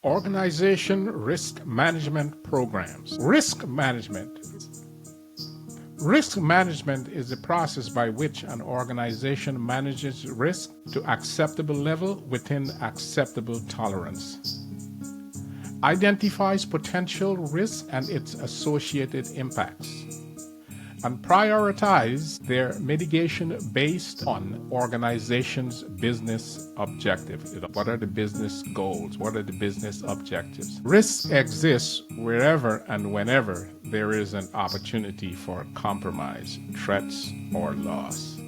Organization risk management programs. Risk management. Risk management is the process by which an organization manages risk to acceptable level within acceptable tolerance, identifies potential risk and its associated impacts, and prioritize their mitigation based on organization's business objectives. What are the business goals? What are the business objectives? Risk exists wherever and whenever there is an opportunity for compromise, threats, or loss.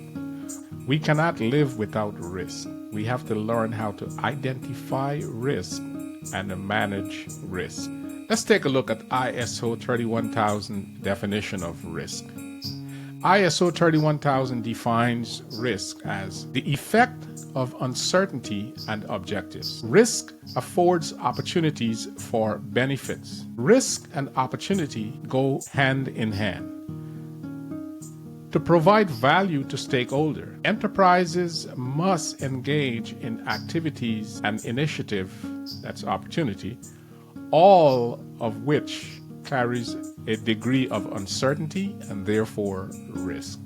We cannot live without risk. We have to learn how to identify risk and manage risk. Let's take a look at ISO 31000 definition of risk. ISO 31000 defines risk as the effect of uncertainty and objectives. Risk affords opportunities for benefits. Risk and opportunity go hand in hand. To provide value to stakeholders, enterprises must engage in activities and initiatives, that's opportunity, all of which carries a degree of uncertainty and therefore risk.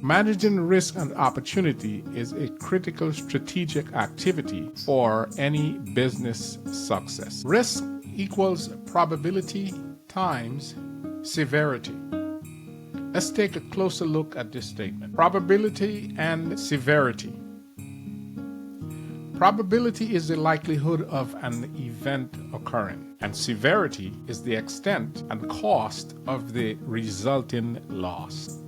Managing risk and opportunity is a critical strategic activity for any business success. Risk equals probability times severity. Let's take a closer look at this statement. Probability and severity. Probability is the likelihood of an event occurring, and severity is the extent and cost of the resulting loss.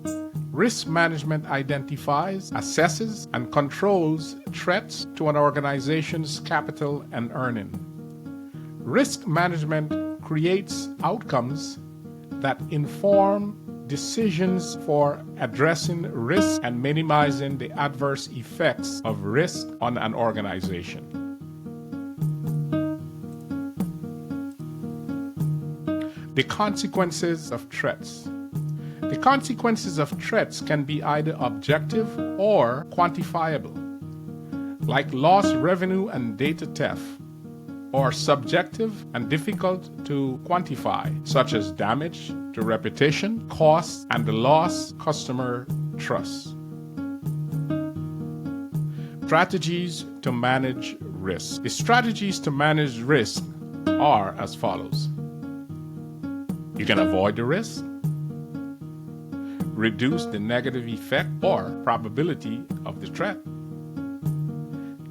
Risk management identifies, assesses, and controls threats to an organization's capital and earning. Risk management creates outcomes that inform decisions for addressing risk and minimizing the adverse effects of risk on an organization. The consequences of threats. The consequences of threats can be either objective or quantifiable, like lost revenue and data theft, or subjective and difficult to quantify, such as damage to reputation, costs, and the lost customer trust. Strategies to manage risk. The strategies to manage risk are as follows. You can avoid the risk, reduce the negative effect or probability of the threat,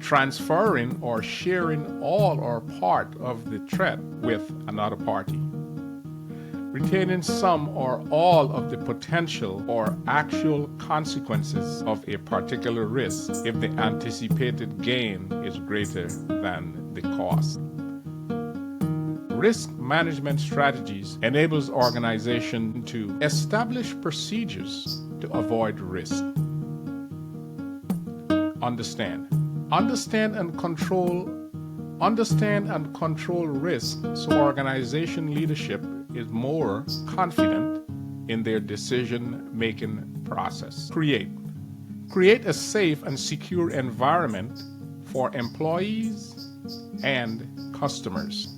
transferring or sharing all or part of the threat with another party, retaining some or all of the potential or actual consequences of a particular risk if the anticipated gain is greater than the cost. Risk management strategies enables organizations to establish procedures to avoid risk. Understand and control risk so organization leadership is more confident in their decision-making process. Create a safe and secure environment for employees and customers.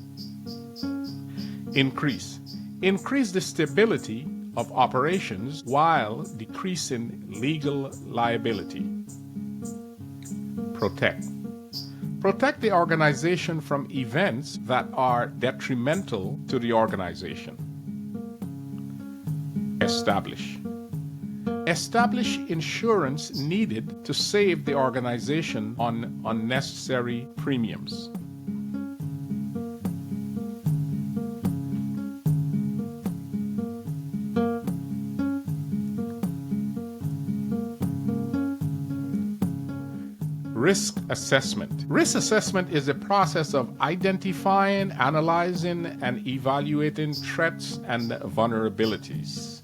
Increase the stability of operations while decreasing legal liability. Protect the organization from events that are detrimental to the organization. Establish insurance needed to save the organization on unnecessary premiums. Risk assessment. Risk assessment is the process of identifying, analyzing, and evaluating threats and vulnerabilities.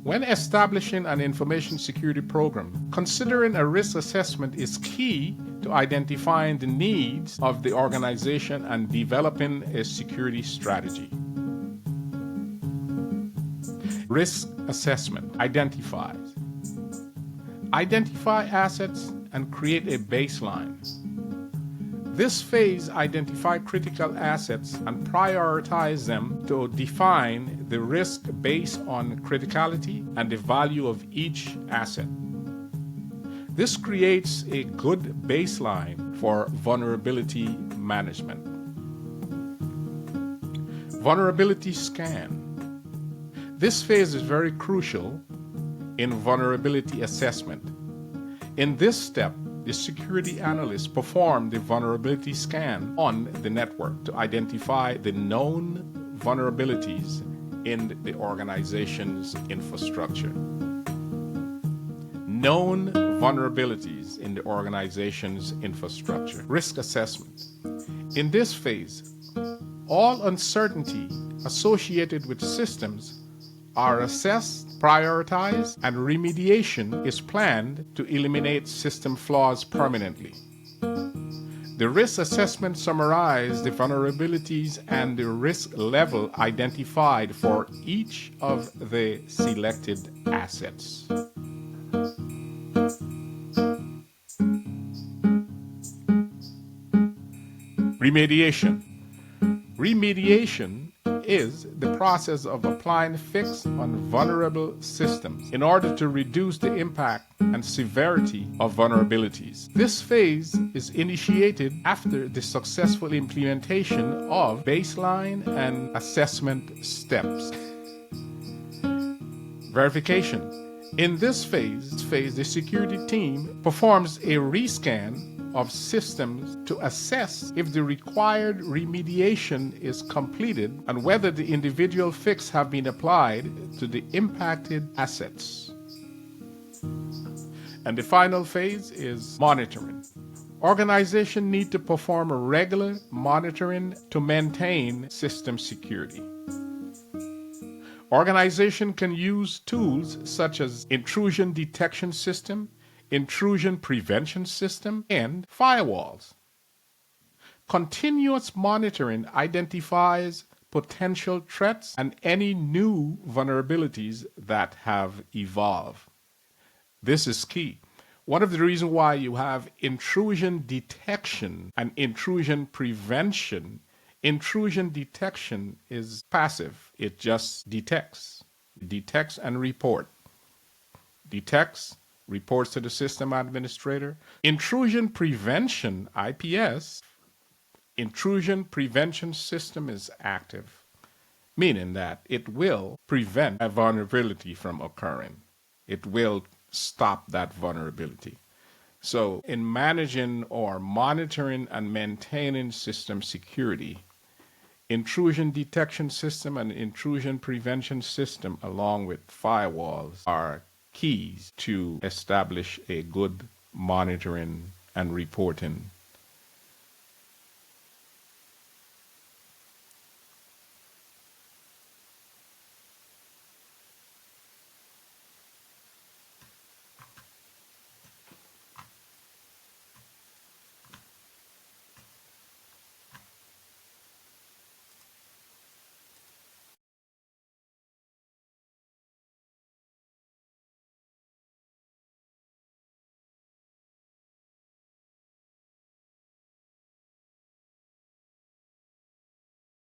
When establishing an information security program, considering a risk assessment is key to identifying the needs of the organization and developing a security strategy. Risk assessment identifies Identify assets and create a baseline. This phase identifies critical assets and prioritize them to define the risk based on criticality and the value of each asset. This creates a good baseline for vulnerability management. Vulnerability scan. This phase is very crucial in vulnerability assessment. In this step, the security analysts perform the vulnerability scan on the network to identify the known vulnerabilities in the organization's infrastructure. Known vulnerabilities in the organization's infrastructure. Risk assessment. In this phase, all uncertainty associated with systems are assessed, prioritized, and remediation is planned to eliminate system flaws permanently. The risk assessment summarizes the vulnerabilities and the risk level identified for each of the selected assets. Remediation. Remediation is the process of applying fix on vulnerable systems in order to reduce the impact and severity of vulnerabilities. This phase is initiated after the successful implementation of baseline and assessment steps. Verification. In this phase, the security team performs a rescan of systems to assess if the required remediation is completed and whether the individual fix have been applied to the impacted assets. And the final phase is monitoring. Organizations need to perform regular monitoring to maintain system security. Organizations can use tools such as intrusion detection system, intrusion prevention system, and firewalls. Continuous monitoring identifies potential threats and any new vulnerabilities that have evolved. This is key. One of the reasons why you have intrusion detection and intrusion prevention, intrusion detection is passive. It just detects. It detects and report. Detects, reports to the system administrator. Intrusion prevention, IPS, intrusion prevention system is active, meaning that it will prevent a vulnerability from occurring. It will stop that vulnerability. So in managing or monitoring and maintaining system security, intrusion detection system and intrusion prevention system along with firewalls are keys to establish a good monitoring and reporting